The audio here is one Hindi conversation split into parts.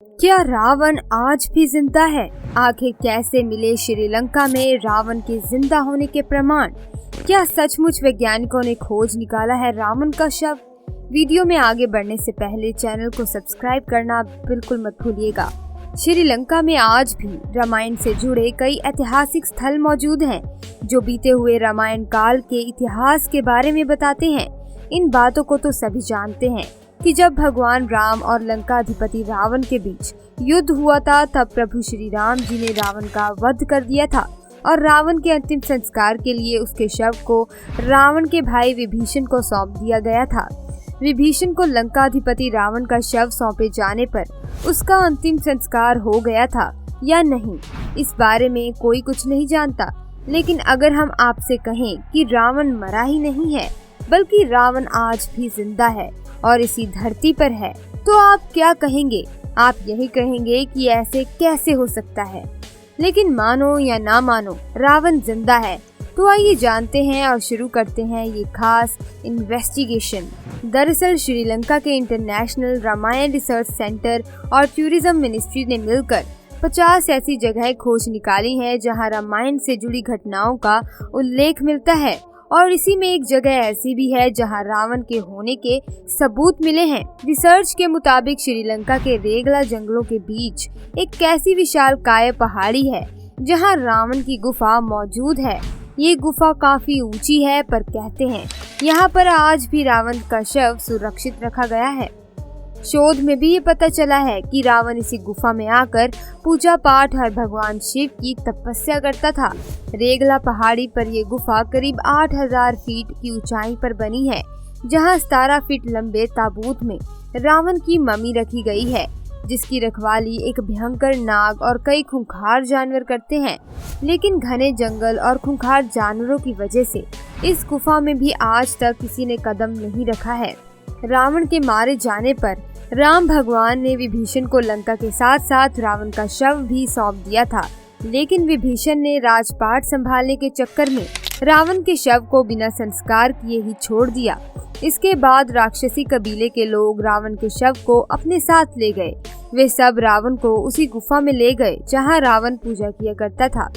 क्या रावण आज भी जिंदा है? आखिर कैसे मिले श्रीलंका में रावण के जिंदा होने के प्रमाण? क्या सचमुच वैज्ञानिकों ने खोज निकाला है रावण का शव? वीडियो में आगे बढ़ने से पहले चैनल को सब्सक्राइब करना बिल्कुल मत भूलिएगा। श्रीलंका में आज भी रामायण से जुड़े कई ऐतिहासिक स्थल मौजूद हैं, जो बीते हुए रामायण काल के इतिहास के बारे में बताते हैं। इन बातों को तो सभी जानते हैं कि जब भगवान राम और लंकाधिपति रावण के बीच युद्ध हुआ था, तब प्रभु श्री राम जी ने रावण का वध कर दिया था और रावण के अंतिम संस्कार के लिए उसके शव को रावण के भाई विभीषण को सौंप दिया गया था। विभीषण को लंकाधिपति रावण का शव सौंपे जाने पर उसका अंतिम संस्कार हो गया था या नहीं, इस बारे में कोई कुछ नहीं जानता। लेकिन अगर हम आपसे कहें कि रावण मरा ही नहीं है, बल्कि रावण आज भी जिंदा है और इसी धरती पर है, तो आप क्या कहेंगे? आप यही कहेंगे कि ऐसे कैसे हो सकता है। लेकिन मानो या ना मानो, रावण जिंदा है। तो आइए जानते हैं और शुरू करते हैं ये खास इन्वेस्टिगेशन। दरअसल श्रीलंका के इंटरनेशनल रामायण रिसर्च सेंटर और टूरिज्म मिनिस्ट्री ने मिलकर 50 ऐसी जगह खोज निकाली हैं जहां रामायण से जुड़ी घटनाओं का उल्लेख मिलता है, और इसी में एक जगह ऐसी भी है जहां रावण के होने के सबूत मिले हैं। रिसर्च के मुताबिक श्रीलंका के रेगला जंगलों के बीच एक ऐसी विशालकाय पहाड़ी है जहां रावण की गुफा मौजूद है। ये गुफा काफी ऊंची है, पर कहते हैं यहाँ पर आज भी रावण का शव सुरक्षित रखा गया है। शोध में भी ये पता चला है कि रावण इसी गुफा में आकर पूजा पाठ और भगवान शिव की तपस्या करता था। रेगला पहाड़ी पर ये गुफा करीब 8000 फीट की ऊंचाई पर बनी है, जहां 17 फीट लंबे ताबूत में रावण की मम्मी रखी गई है, जिसकी रखवाली एक भयंकर नाग और कई खूंखार जानवर करते हैं। लेकिन घने जंगल और खूंखार जानवरों की वजह से इस गुफा में भी आज तक किसी ने कदम नहीं रखा है। रावण के मारे जाने पर राम भगवान ने विभीषण को लंका के साथ साथ रावण का शव भी सौंप दिया था, लेकिन विभीषण ने राजपाट संभालने के चक्कर में रावण के शव को बिना संस्कार किए ही छोड़ दिया। इसके बाद राक्षसी कबीले के लोग रावण के शव को अपने साथ ले गए। वे सब रावण को उसी गुफा में ले गए जहां रावण पूजा किया करता था।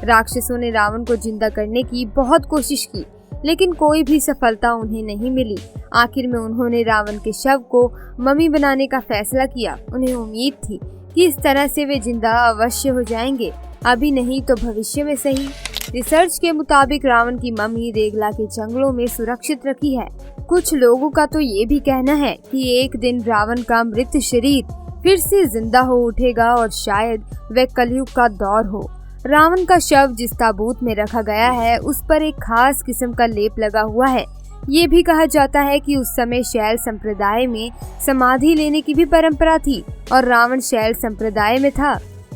राक्षसों ने रावण को जिंदा करने की बहुत कोशिश की, लेकिन कोई भी सफलता उन्हें नहीं मिली। आखिर में उन्होंने रावण के शव को मम्मी बनाने का फैसला किया। उन्हें उम्मीद थी कि इस तरह से वे जिंदा अवश्य हो जाएंगे, अभी नहीं तो भविष्य में सही। रिसर्च के मुताबिक रावण की मम्मी रेगला के जंगलों में सुरक्षित रखी है। कुछ लोगों का तो ये भी कहना है कि एक दिन रावण का मृत शरीर फिर से जिंदा हो उठेगा और शायद वह कलयुग का दौर हो। रावण का शव जिस ताबूत में रखा गया है, उस पर एक खास किस्म का लेप लगा हुआ है। ये भी कहा जाता है कि उस समय शैल संप्रदाय में समाधि लेने की भी परंपरा थी और रावण शैल संप्रदाय में था।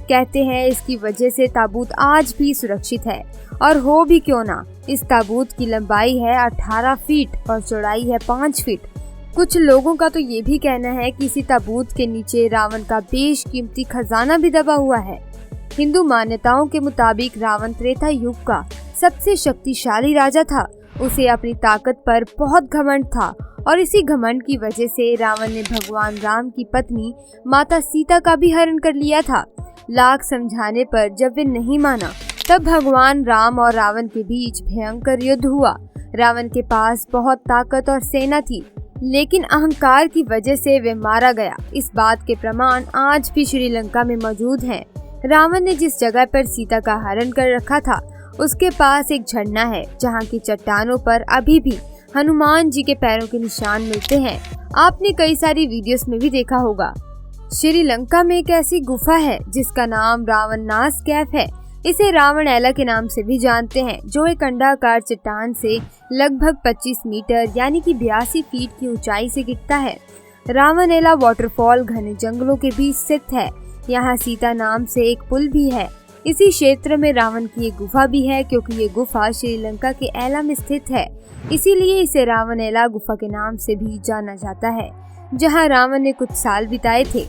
कहते हैं इसकी वजह से ताबूत आज भी सुरक्षित है। और हो भी क्यों ना, इस ताबूत की लंबाई है 18 फीट और चौड़ाई है 5 फीट। कुछ लोगों का तो ये भी कहना है कि इसी ताबूत के नीचे रावण का बेशकीमती खजाना भी दबा हुआ है। हिंदू मान्यताओं के मुताबिक रावण त्रेता युग का सबसे शक्तिशाली राजा था। उसे अपनी ताकत पर बहुत घमंड था और इसी घमंड की वजह से रावण ने भगवान राम की पत्नी माता सीता का भी हरण कर लिया था। लाख समझाने पर जब वे नहीं माना, तब भगवान राम और रावण के बीच भयंकर युद्ध हुआ। रावण के पास बहुत ताकत और सेना थी, लेकिन अहंकार की वजह से वे मारा गया। इस बात के प्रमाण आज भी श्रीलंका में मौजूद हैं। रावण ने जिस जगह पर सीता का हरण कर रखा था, उसके पास एक झरना है जहाँ की चट्टानों पर अभी भी हनुमान जी के पैरों के निशान मिलते हैं। आपने कई सारी वीडियोस में भी देखा होगा। श्रीलंका में एक ऐसी गुफा है जिसका नाम रावण नास कैफ है। इसे रावण एला के नाम से भी जानते हैं, जो एक अंडाकार चट्टान से लगभग 25 मीटर यानी कि 82 फीट की ऊंचाई से गिरता है। रावण एला वाटरफॉल घने जंगलों के बीच स्थित है। यहाँ सीता नाम से एक पुल भी है। इसी क्षेत्र में रावण की एक गुफा भी है, क्योंकि ये गुफा श्रीलंका के एला में स्थित है, इसीलिए इसे रावण एला गुफा के नाम से भी जाना जाता है, जहाँ रावण ने कुछ साल बिताए थे।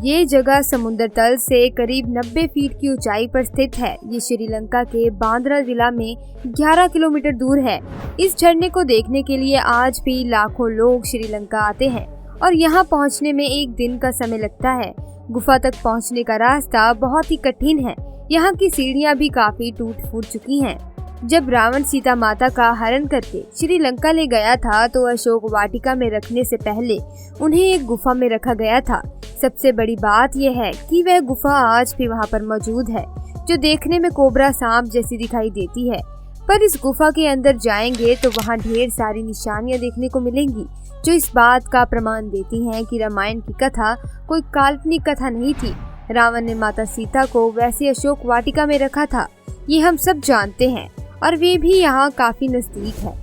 ये जगह समुद्र तल से करीब 90 फीट की ऊंचाई पर स्थित है। ये श्रीलंका के बांद्रा जिला में 11 किलोमीटर दूर है। इस झरने को देखने के लिए आज भी लाखों लोग श्रीलंका आते हैं और यहाँ पहुँचने में एक दिन का समय लगता है। गुफा तक पहुंचने का रास्ता बहुत ही कठिन है। यहाँ की सीढ़ियाँ भी काफी टूट फूट चुकी हैं। जब रावण सीता माता का हरण करके श्रीलंका ले गया था तो अशोक वाटिका में रखने से पहले उन्हें एक गुफा में रखा गया था। सबसे बड़ी बात यह है कि वह गुफा आज भी वहाँ पर मौजूद है, जो देखने में कोबरा सांप जैसी दिखाई देती है। पर इस गुफा के अंदर जाएंगे तो वहाँ ढेर सारी निशानियाँ देखने को मिलेंगी, जो इस बात का प्रमाण देती हैं कि रामायण की कथा कोई काल्पनिक कथा नहीं थी। रावण ने माता सीता को वैसे अशोक वाटिका में रखा था, ये हम सब जानते हैं, और वे भी यहाँ काफी नजदीक है।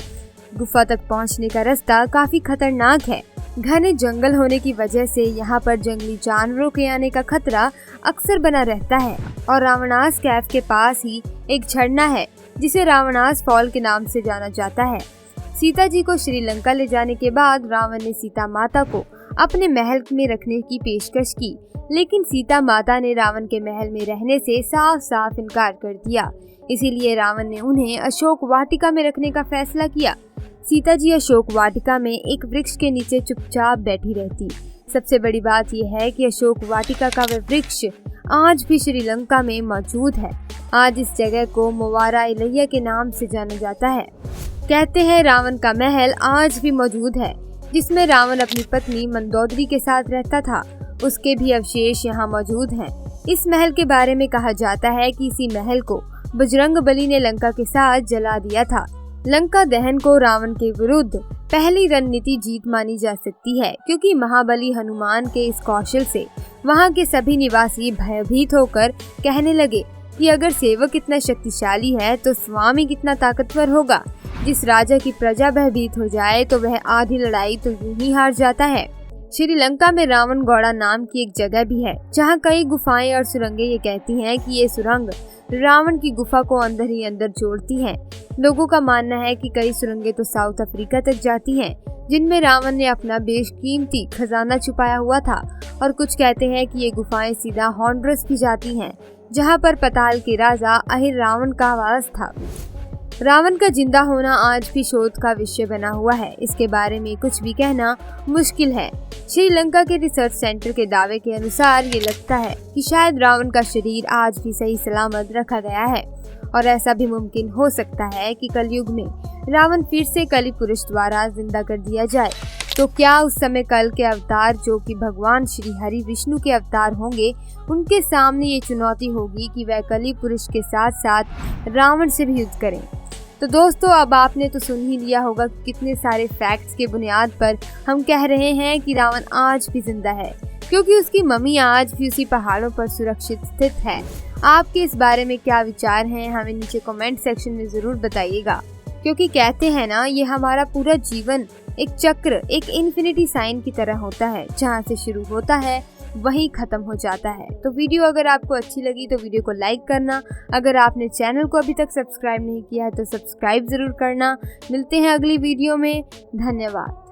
गुफा तक पहुँचने का रास्ता काफी खतरनाक है। घने जंगल होने की वजह से यहाँ पर जंगली जानवरों के आने का खतरा अक्सर बना रहता है। और रावणास कैफ के पास ही एक झरना है जिसे रावणास फॉल के नाम से जाना जाता है। सीता जी को श्रीलंका ले जाने के बाद रावण ने सीता माता को अपने महल में रखने की पेशकश की, लेकिन सीता माता ने रावण के महल में रहने से साफ साफ इनकार कर दिया। इसीलिए रावण ने उन्हें अशोक वाटिका में रखने का फैसला किया। सीता जी अशोक वाटिका में एक वृक्ष के नीचे चुपचाप बैठी रहती। सबसे बड़ी बात यह है कि अशोक वाटिका का वह वृक्ष आज भी श्रीलंका में मौजूद है। आज इस जगह को मोवारा इलैया के नाम से जाना जाता है। कहते हैं रावण का महल आज भी मौजूद है, जिसमें रावण अपनी पत्नी मंदोदरी के साथ रहता था। उसके भी अवशेष यहाँ मौजूद हैं। इस महल के बारे में कहा जाता है कि इसी महल को बजरंगबली ने लंका के साथ जला दिया था। लंका दहन को रावण के विरुद्ध पहली रणनीति जीत मानी जा सकती है, क्योंकि महाबली हनुमान के इस कौशल से वहां के सभी निवासी भयभीत होकर कहने लगे कि अगर सेवक इतना शक्तिशाली है तो स्वामी कितना ताकतवर होगा। जिस राजा की प्रजा भयभीत हो जाए तो वह आधी लड़ाई तो यूं ही हार जाता है। श्रीलंका में रावण गौड़ा नाम की एक जगह भी है, जहां कई गुफाएं और सुरंगें ये कहती हैं कि ये सुरंग रावण की गुफा को अंदर ही अंदर जोड़ती हैं। लोगों का मानना है कि कई सुरंगें तो साउथ अफ्रीका तक जाती हैं, जिनमें रावण ने अपना बेशकीमती खजाना छुपाया हुआ था। और कुछ कहते हैं कि ये गुफाएं सीधा हॉन्ड्रस भी जाती हैं, जहां पर पाताल के राजा अहिर रावण का वास था। रावण का जिंदा होना आज भी शोध का विषय बना हुआ है। इसके बारे में कुछ भी कहना मुश्किल है। श्रीलंका के रिसर्च सेंटर के दावे के अनुसार ये लगता है कि शायद रावण का शरीर आज भी सही सलामत रखा गया है, और ऐसा भी मुमकिन हो सकता है कि कलयुग में रावण फिर से कलि पुरुष द्वारा जिंदा कर दिया जाए। तो क्या उस समय कल के अवतार, जो कि भगवान श्री हरि विष्णु के अवतार होंगे, उनके सामने ये चुनौती होगी कि वह कलि पुरुष के साथ साथ रावण से भी युद्ध करें। तो दोस्तों, अब आपने तो सुन ही लिया होगा कि कितने सारे फैक्ट्स के बुनियाद पर हम कह रहे हैं कि रावण आज भी जिंदा है, क्योंकि उसकी मम्मी आज भी उसी पहाड़ों पर सुरक्षित स्थित है। आपके इस बारे में क्या विचार हैं, हमें नीचे कमेंट सेक्शन में ज़रूर बताइएगा। क्योंकि कहते हैं ना, ये हमारा पूरा जीवन एक चक्र, एक इन्फिनिटी साइन की तरह होता है, जहाँ से शुरू होता है वहीं खत्म हो जाता है। तो वीडियो अगर आपको अच्छी लगी तो वीडियो को लाइक करना। अगर आपने चैनल को अभी तक सब्सक्राइब नहीं किया है तो सब्सक्राइब जरूर करना। मिलते हैं अगली वीडियो में। धन्यवाद।